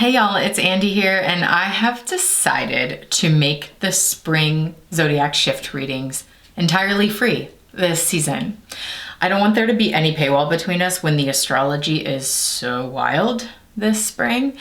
Hey y'all, it's Andy here, and I have decided to make the spring zodiac shift readings entirely free this season. I don't want there to be any paywall between us when the astrology is so wild this spring.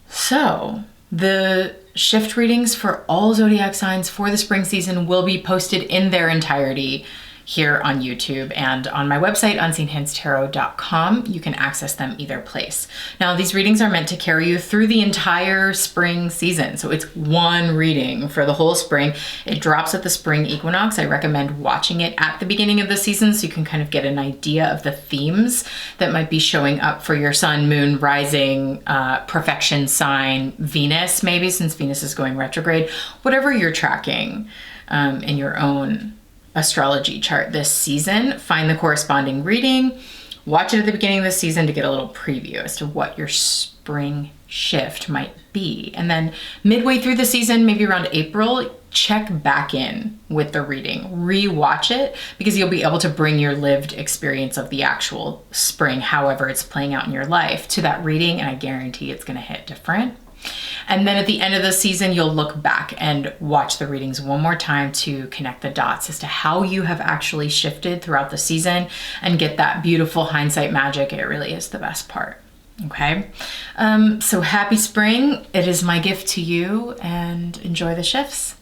So the shift readings for all zodiac signs for the spring season will be posted in their entirety here on YouTube and on my website, unseenhintstarot.com. You can access them either place. Now, these readings are meant to carry you through the entire spring season. So it's one reading for the whole spring. It drops at the spring equinox. I recommend watching it at the beginning of the season so you can kind of get an idea of the themes that might be showing up for your sun, moon, rising, perfection sign, Venus, maybe, since Venus is going retrograde, whatever you're tracking in your own astrology chart this season. Find the corresponding reading, watch it at the beginning of the season to get a little preview as to what your spring shift might be. And then midway through the season, maybe around April, check back in with the reading, rewatch it, because you'll be able to bring your lived experience of the actual spring, however it's playing out in your life, to that reading, and I guarantee it's going to hit different. And then at the end of the season, you'll look back and watch the readings one more time to connect the dots as to how you have actually shifted throughout the season and get that beautiful hindsight magic. It really is the best part. Okay. So happy spring. It is my gift to you, and enjoy the shifts.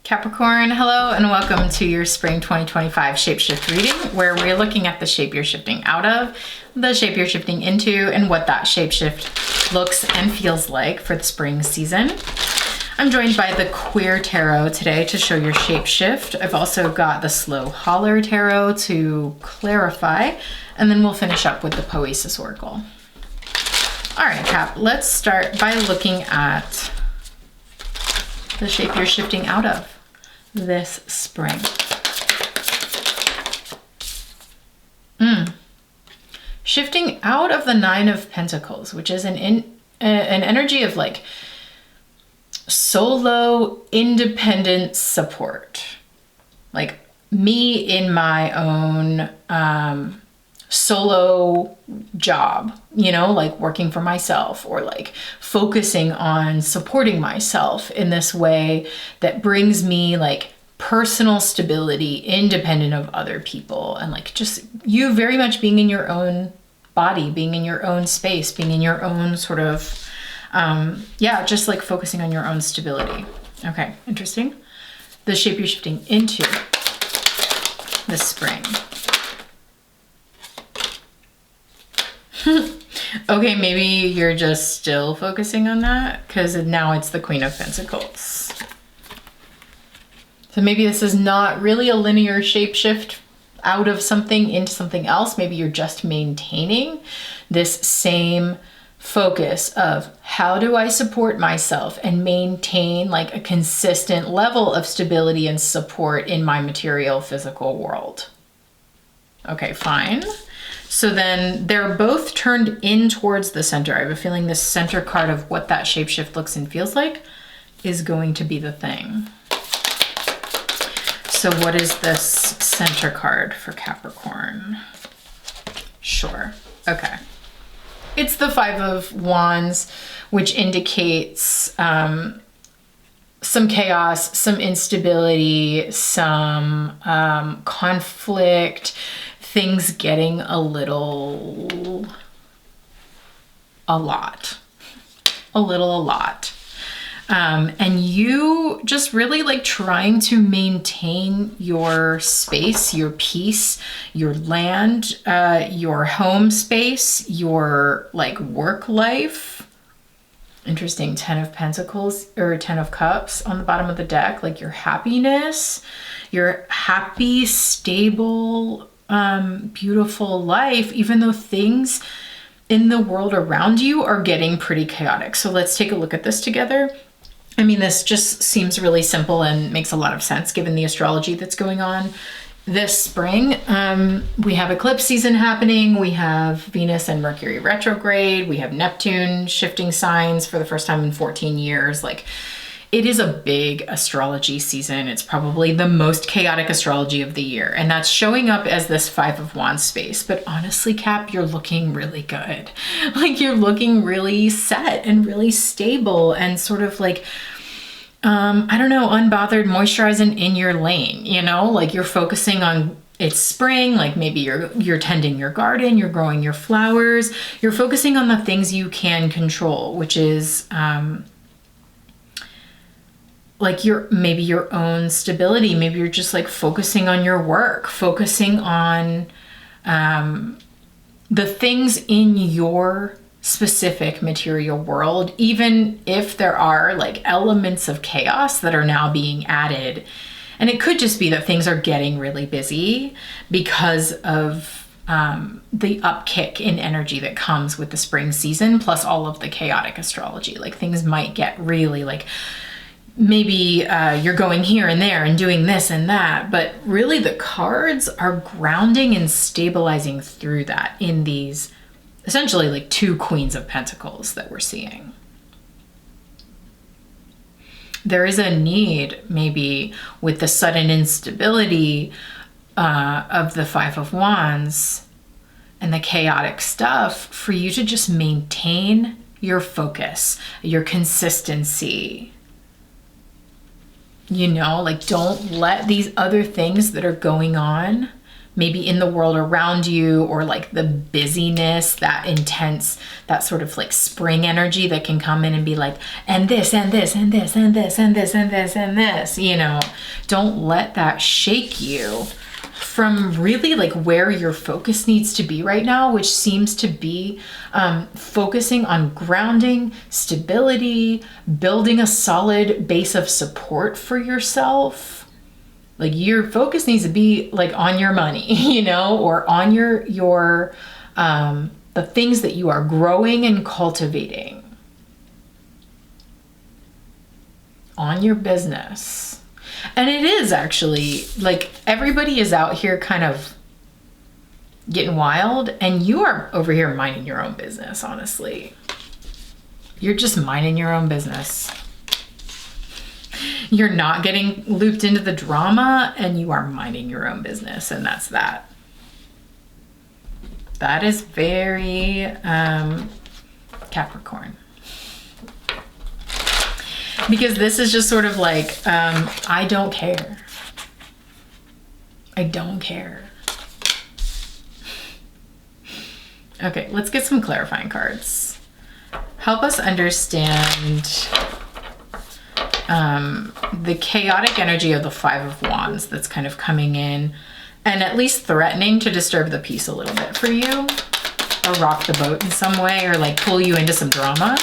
Capricorn, hello and welcome to your spring 2025 shapeshift reading, where we're looking at the shape you're shifting out of, the shape you're shifting into, and what that shapeshift looks and feels like for the spring season. I'm joined by the Queer Tarot today to show your shapeshift. I've also got the slow Holler Tarot to clarify, and then we'll finish up with the Poesis Oracle. All right, Cap, let's start by looking at the shape you're shifting out of this spring. Shifting out of the Nine of Pentacles, which is an energy of like solo independent support. Like me in my own solo job, you know, like working for myself, or like focusing on supporting myself in this way that brings me like personal stability independent of other people, and like just you very much being in your own body, being in your own space, being in your own sort of just like focusing on your own stability. Okay, interesting. The shape you're shifting into this spring. Okay, maybe you're just still focusing on that because now it's the Queen of Pentacles. So maybe this is not really a linear shape shift out of something into something else. Maybe you're just maintaining this same focus of how do I support myself and maintain like a consistent level of stability and support in my material physical world. Okay, fine. So then they're both turned in towards the center. I have a feeling this center card of what that shapeshift looks and feels like is going to be the thing. So what is this center card for Capricorn? Sure. Okay. It's the Five of Wands, which indicates some chaos, some instability, some conflict, things getting a lot. And you just really like trying to maintain your space, your peace, your land, your home space, your like work life. Interesting. 10 of Pentacles or 10 of Cups on the bottom of the deck, like your happiness, your happy, stable, beautiful life, even though things in the world around you are getting pretty chaotic. So let's take a look at this together. I mean, this just seems really simple and makes a lot of sense given the astrology that's going on this spring. We have eclipse season happening. We have Venus and Mercury retrograde. We have Neptune shifting signs for the first time in 14 years. Like, it is a big astrology season. It's probably the most chaotic astrology of the year. And that's showing up as this Five of Wands space. But honestly, Cap, you're looking really good. Like you're looking really set and really stable and sort of like, I don't know, unbothered, moisturizing in your lane, you know, like you're focusing on it's spring, like maybe you're tending your garden, you're growing your flowers, you're focusing on the things you can control, which is, like maybe your own stability. Maybe you're just like focusing on your work, focusing on the things in your specific material world, even if there are like elements of chaos that are now being added. And it could just be that things are getting really busy because of the upkick in energy that comes with the spring season, plus all of the chaotic astrology. Like things might get really like, maybe you're going here and there and doing this and that, but really the cards are grounding and stabilizing through that in these essentially like two Queens of Pentacles that we're seeing. There is a need maybe with the sudden instability of the Five of Wands and the chaotic stuff for you to just maintain your focus, your consistency. You know, like don't let these other things that are going on, maybe in the world around you, or like the busyness, that intense, that sort of like spring energy that can come in and be like, and this, and this, and this, and this, and this, and this, and this, you know, don't let that shake you from really like where your focus needs to be right now, which seems to be focusing on grounding, stability, building a solid base of support for yourself. Like your focus needs to be like on your money, you know, or on your the things that you are growing and cultivating, on your business. And it is actually like everybody is out here kind of getting wild, and you are over here minding your own business, honestly. You're just minding your own business. You're not getting looped into the drama, and you are minding your own business, and that's that. That is very Capricorn. Because this is just sort of like, I don't care. I don't care. Okay, let's get some clarifying cards. Help us understand the chaotic energy of the Five of Wands that's kind of coming in and at least threatening to disturb the peace a little bit for you, or rock the boat in some way, or like pull you into some drama.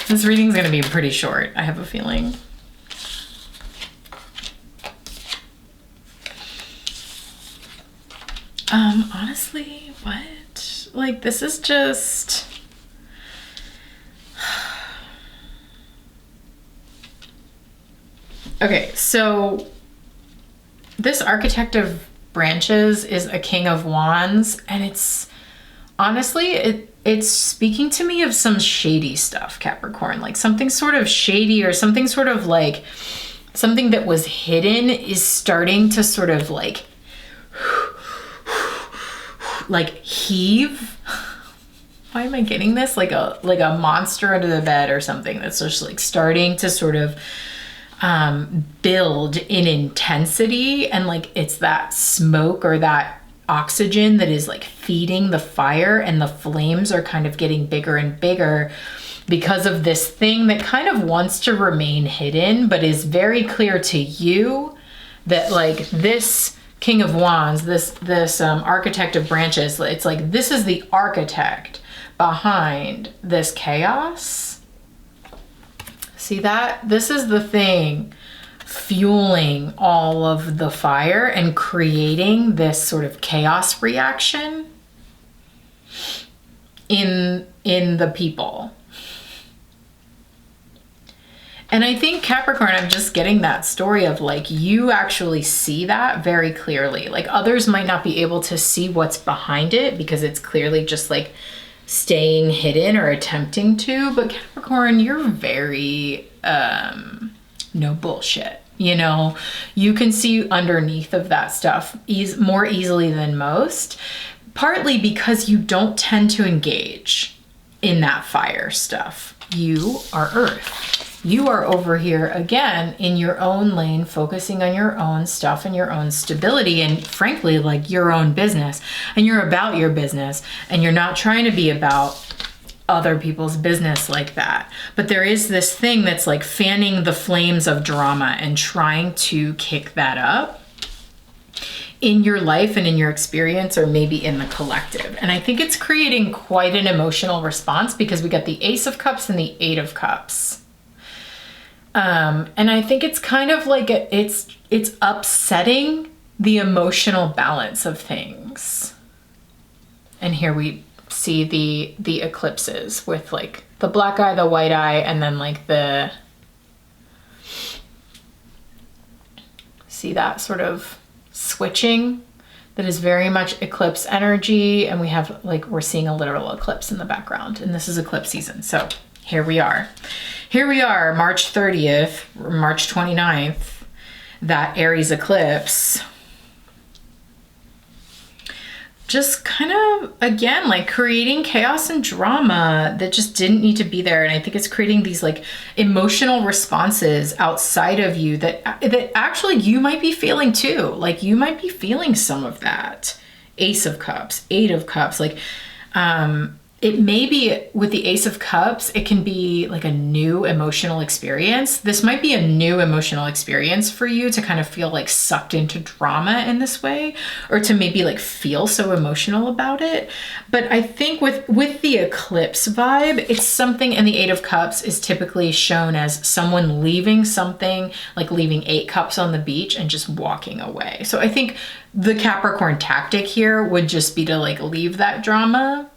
This reading's gonna be pretty short, I have a feeling. Honestly, what? Like, this is just... Okay, so this Architect of Branches is a King of Wands, and it's honestly, it's speaking to me of some shady stuff, Capricorn, like something sort of shady, or something sort of like something that was hidden is starting to sort of like heave. Why am I getting this? Like a monster under the bed or something that's just like starting to sort of build in intensity, and like it's that smoke or that oxygen that is like feeding the fire, and the flames are kind of getting bigger and bigger because of this thing that kind of wants to remain hidden, but is very clear to you that like this King of Wands, this Architect of Branches, it's like this is the architect behind this chaos. See that? This is the thing fueling all of the fire and creating this sort of chaos reaction in the people. And I think Capricorn, I'm just getting that story of like, you actually see that very clearly. Like others might not be able to see what's behind it because it's clearly just like staying hidden or attempting to, but Capricorn, you're very, no bullshit. You know, you can see underneath of that stuff more easily than most, partly because you don't tend to engage in that fire stuff. You are Earth. You are over here again in your own lane, focusing on your own stuff and your own stability and frankly, like your own business. And you're about your business and you're not trying to be about other people's business like that. But there is this thing that's like fanning the flames of drama and trying to kick that up in your life and in your experience, or maybe in the collective. And I think it's creating quite an emotional response because we got the Ace of Cups and the Eight of Cups. And I think it's kind of like it's upsetting the emotional balance of things. And here we see the eclipses with like the black eye, the white eye, and then like see that sort of switching that is very much eclipse energy. And we have like, we're seeing a literal eclipse in the background, and this is eclipse season. So here we are. Here we are, March 30th, March 29th, that Aries eclipse. Just kind of, again, like creating chaos and drama that just didn't need to be there. And I think it's creating these like emotional responses outside of you that actually you might be feeling too. Like you might be feeling some of that. Ace of Cups, Eight of Cups, like, it may be with the Ace of Cups, it can be like a new emotional experience. This might be a new emotional experience for you to kind of feel like sucked into drama in this way, or to maybe like feel so emotional about it. But I think with the eclipse vibe, it's something, and the Eight of Cups is typically shown as someone leaving something, like leaving 8 cups on the beach and just walking away. So I think the Capricorn tactic here would just be to like leave that drama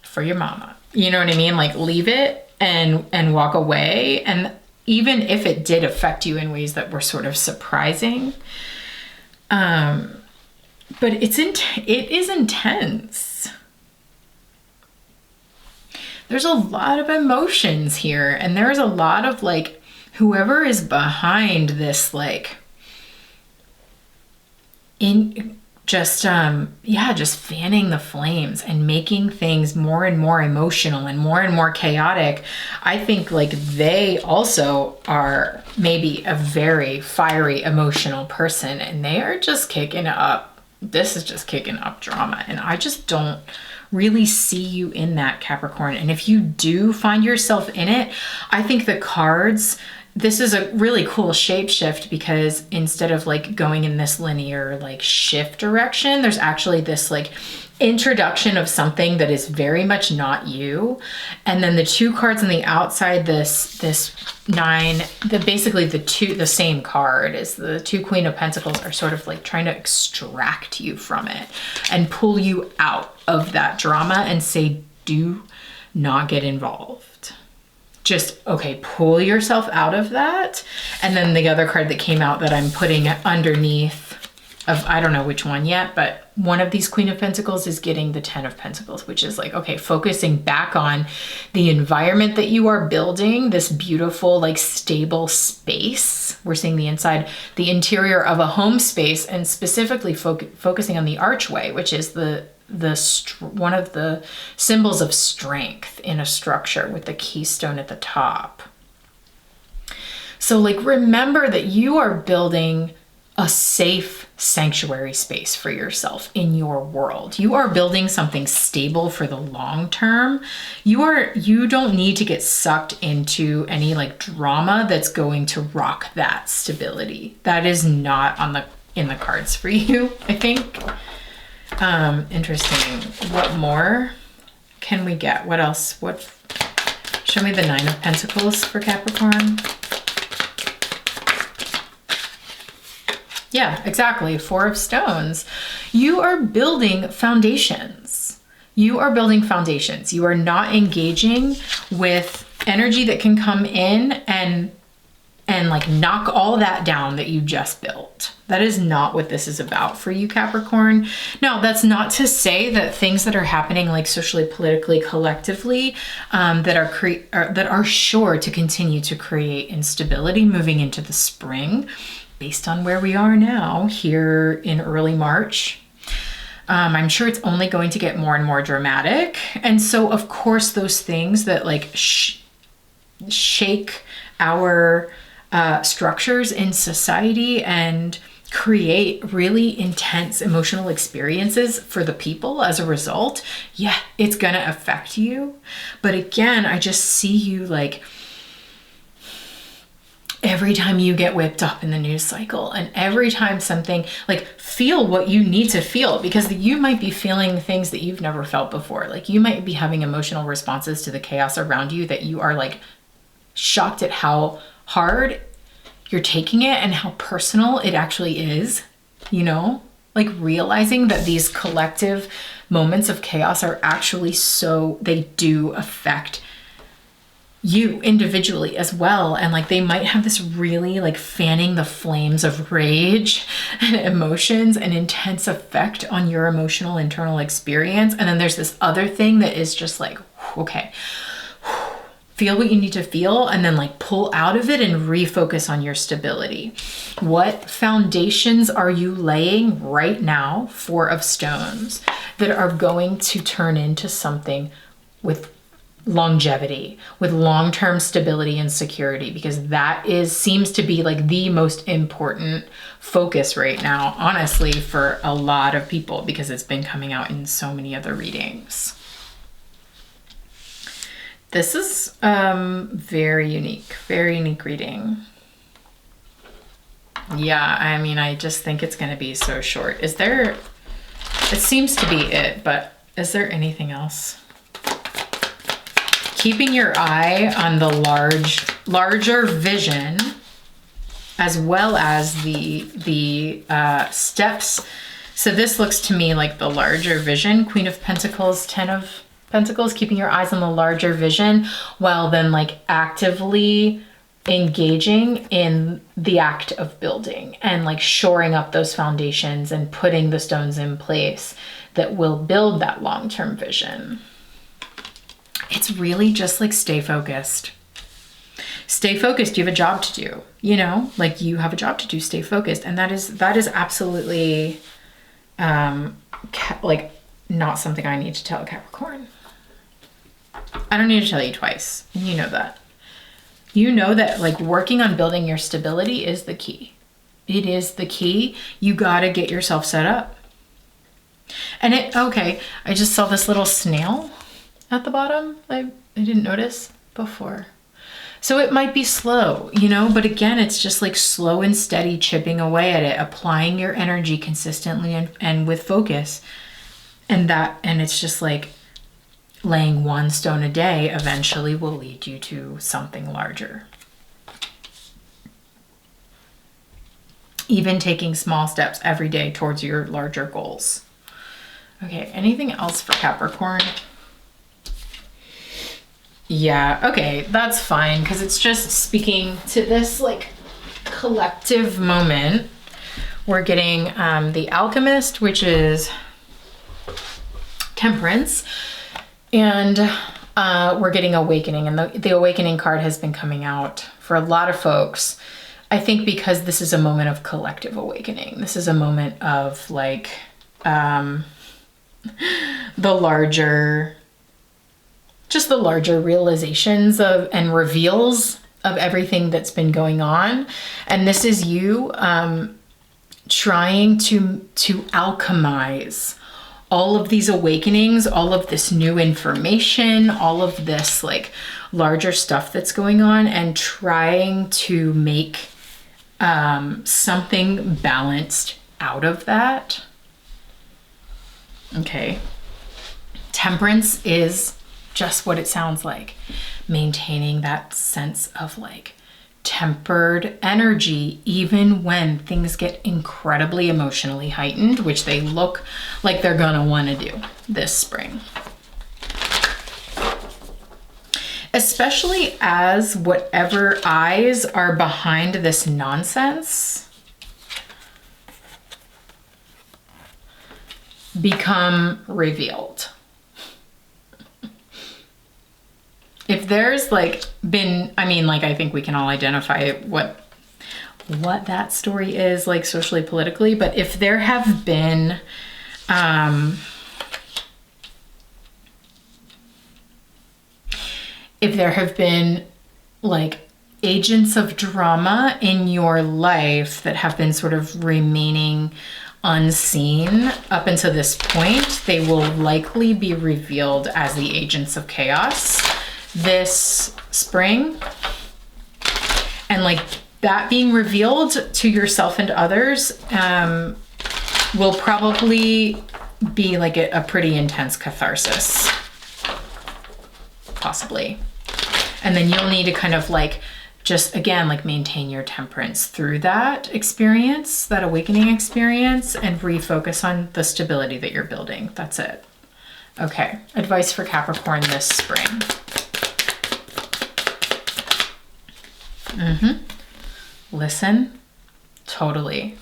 for your mama. You know what I mean? Like leave it and walk away. And even if it did affect you in ways that were sort of surprising, but it is intense. There's a lot of emotions here, and there's a lot of like, whoever is behind this, like just fanning the flames and making things more and more emotional and more chaotic. I think like they also are maybe a very fiery, emotional person, and they are just kicking up. This is just kicking up drama. And I just don't really see you in that, Capricorn. And if you do find yourself in it, I think the cards, this is a really cool shape shift, because instead of like going in this linear like shift direction, there's actually this like introduction of something that is very much not you. And then the 2 cards on the outside, this 9, the same card is the 2 Queen of Pentacles, are sort of like trying to extract you from it and pull you out of that drama and say, do not get involved. Just, okay, pull yourself out of that. And then the other card that came out that I'm putting underneath of, I don't know which one yet, but one of these Queen of Pentacles is getting the 10 of Pentacles, which is like, okay, focusing back on the environment that you are building, this beautiful, like stable space. We're seeing the inside, the interior of a home space, and specifically focusing on the archway, which is one of the symbols of strength in a structure with the keystone at the top. So like, remember that you are building a safe sanctuary space for yourself in your world. You are building something stable for the long term. You don't need to get sucked into any like drama that's going to rock that stability. That is not in the cards for you, I think. Interesting. What more can we get? What else? Show me the 9 of Pentacles for Capricorn. Yeah, exactly. 4 of Stones. You are building foundations. You are building foundations. You are not engaging with energy that can come in and like knock all that down that you just built. That is not what this is about for you, Capricorn. Now, that's not to say that things that are happening like socially, politically, collectively, that are sure to continue to create instability moving into the spring, based on where we are now here in early March. I'm sure it's only going to get more and more dramatic. And so, of course, those things that like shake our structures in society and create really intense emotional experiences for the people as a result, yeah, it's gonna affect you. But again, I just see you like every time you get whipped up in the news cycle and every time something, like, feel what you need to feel, because you might be feeling things that you've never felt before. Like, you might be having emotional responses to the chaos around you that you are like shocked at how hard you're taking it and how personal it actually is, you know? Like, realizing that these collective moments of chaos are actually they do affect you individually as well. And like, they might have this really like fanning the flames of rage and emotions and intense effect on your emotional internal experience. And then there's this other thing that is just like, okay, feel what you need to feel and then like pull out of it and refocus on your stability. What foundations are you laying right now, Four of Stones, that are going to turn into something with longevity, with long-term stability and security? Because that seems to be like the most important focus right now, honestly, for a lot of people, because it's been coming out in so many other readings. This is very unique reading. Yeah, I mean, I just think it's going to be so short. It seems to be it, but is there anything else? Keeping your eye on the larger vision, as well as the steps. So this looks to me like the larger vision. Queen of Pentacles, Ten of Pentacles, keeping your eyes on the larger vision while then like actively engaging in the act of building and like shoring up those foundations and putting the stones in place that will build that long-term vision. It's really just like stay focused. Stay focused. You have a job to do, you know, like you have a job to do, stay focused. And that is absolutely like not something I need to tell Capricorn. I don't need to tell you twice. You know that. You know that like working on building your stability is the key. It is the key. You got to get yourself set up. And okay, I just saw this little snail at the bottom. I didn't notice before. So it might be slow, you know, but again, it's just like slow and steady chipping away at it, applying your energy consistently and with focus. And it's just like laying one stone a day eventually will lead you to something larger. Even taking small steps every day towards your larger goals. Okay, anything else for Capricorn? Yeah, okay, that's fine, because it's just speaking to this like collective moment. We're getting the Alchemist, which is Temperance, and we're getting Awakening, and the Awakening card has been coming out for a lot of folks. I think because this is a moment of collective awakening. This is a moment of like the larger realizations of and reveals of everything that's been going on. And this is you trying to alchemize all of these awakenings, all of this new information, all of this like larger stuff that's going on, and trying to make something balanced out of that. Okay. Temperance is just what it sounds like. Maintaining that sense of like tempered energy, even when things get incredibly emotionally heightened, which they look like they're gonna wanna do this spring. Especially as whatever eyes are behind this nonsense become revealed. If there's like been, I mean, like, I think we can all identify what that story is, like, socially, politically, but if there have been, like agents of drama in your life that have been sort of remaining unseen up until this point, they will likely be revealed as the agents of chaos this spring. And like that being revealed to yourself and others will probably be like a pretty intense catharsis, possibly. And then you'll need to kind of like just, again, like maintain your temperance through that experience, that awakening experience, and refocus on the stability that you're building. That's it. Okay, advice for Capricorn this spring. Listen, totally.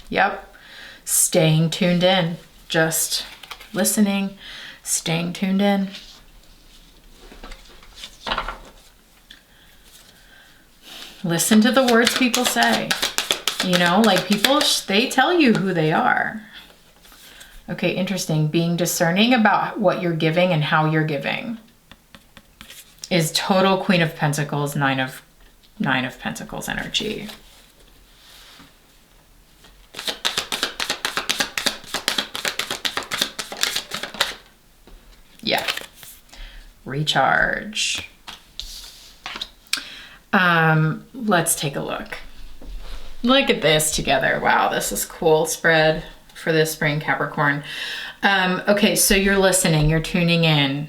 Yep, staying tuned in, just listening, staying tuned in. Listen to the words people say. You know, like people, they tell you who they are. Okay, interesting. Being discerning about what you're giving and how you're giving is total Queen of Pentacles, Nine of Pentacles energy. Yeah. Recharge. Let's take a look. Look at this together. Wow, this is cool spread for this spring, Capricorn. Okay, so you're listening, you're tuning in.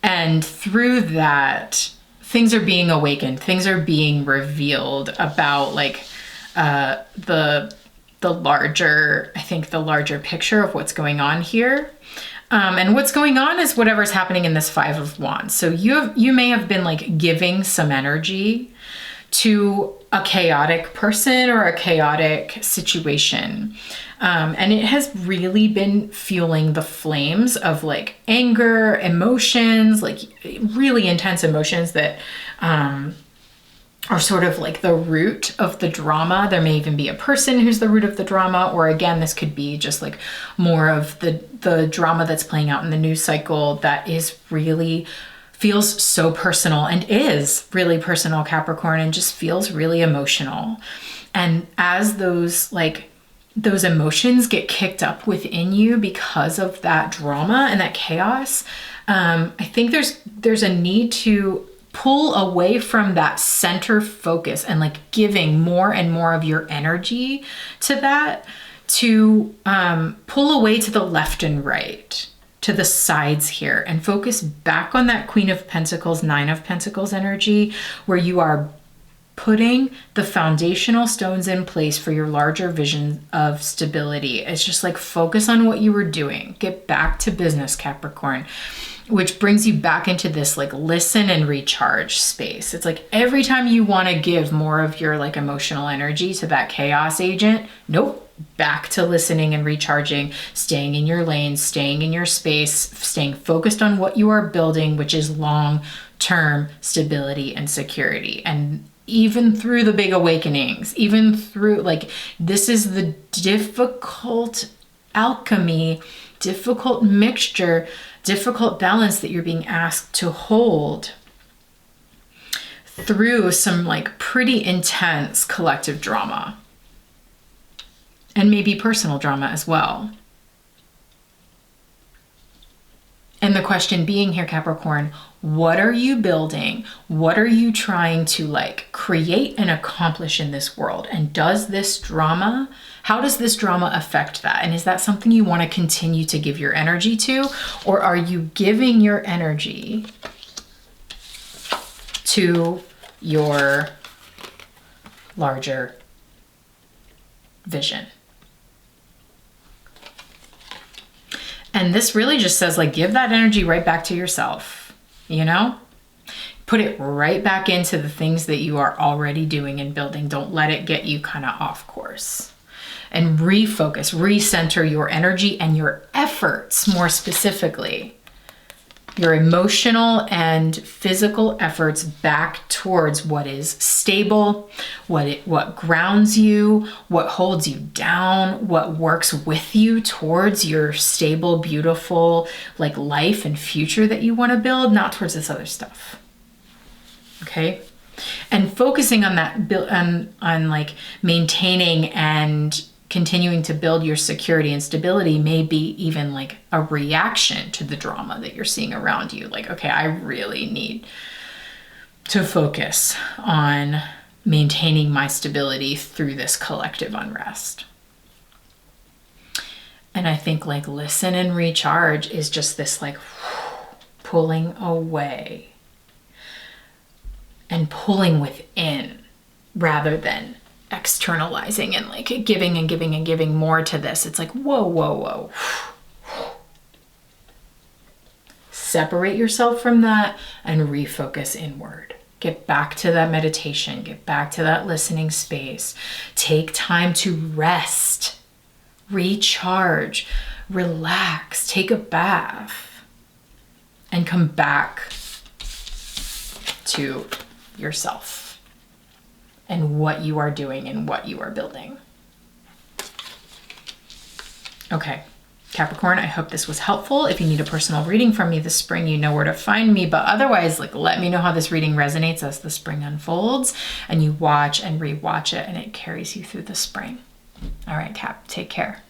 And through that, things are being awakened, things are being revealed about like the larger, I think the larger picture of what's going on here. And what's going on is whatever's happening in this Five of Wands. So you may have been like giving some energy to a chaotic person or a chaotic situation. And it has really been fueling the flames of like anger, emotions, like really intense emotions that are sort of like the root of the drama. There may even be a person who's the root of the drama, or again, this could be just like more of the drama that's playing out in the news cycle that is really feels so personal and is really personal, Capricorn, and just feels really emotional. And as those emotions get kicked up within you because of that drama and that chaos, I think there's a need to pull away from that center focus and like giving more and more of your energy to that, to pull away to the left and right, to the sides here, and focus back on that Queen of Pentacles, Nine of Pentacles energy, where you are putting the foundational stones in place for your larger vision of stability. It's just like focus on what you were doing. Get back to business, Capricorn, which brings you back into this like listen and recharge space. It's like every time you want to give more of your like emotional energy to that chaos agent, nope. Back to listening and recharging, staying in your lane, staying in your space, staying focused on what you are building, which is long-term stability and security. And even through the big awakenings, even through like, this is the difficult alchemy, difficult mixture, difficult balance that you're being asked to hold through some like pretty intense collective drama. And maybe personal drama as well. And the question being here, Capricorn, what are you building? What are you trying to like create and accomplish in this world? And does this drama, how does this drama affect that? And is that something you want to continue to give your energy to? Or are you giving your energy to your larger vision. And this really just says, like, give that energy right back to yourself, you know? Put it right back into the things that you are already doing and building. Don't let it get you kind of off course. And refocus, recenter your energy and your efforts, more specifically. Your emotional and physical efforts back towards what is stable, what grounds you, what holds you down, what works with you towards your stable, beautiful, like, life and future that you want to build, not towards this other stuff. Okay? And focusing on that, on like maintaining and continuing to build your security and stability may be even like a reaction to the drama that you're seeing around you. Like, okay, I really need to focus on maintaining my stability through this collective unrest. And I think, like, listen and recharge is just this, like, pulling away and pulling within rather than externalizing and like giving and giving and giving more to this. It's like, whoa, whoa, whoa. Separate yourself from that and refocus inward. Get back to that meditation. Get back to that listening space. Take time to rest, recharge, relax, take a bath, and come back to yourself and what you are doing and what you are building. Okay, Capricorn, I hope this was helpful. If you need a personal reading from me this spring, you know where to find me. But otherwise, like, let me know how this reading resonates as the spring unfolds and you watch and rewatch it and it carries you through the spring. All right, Cap, take care.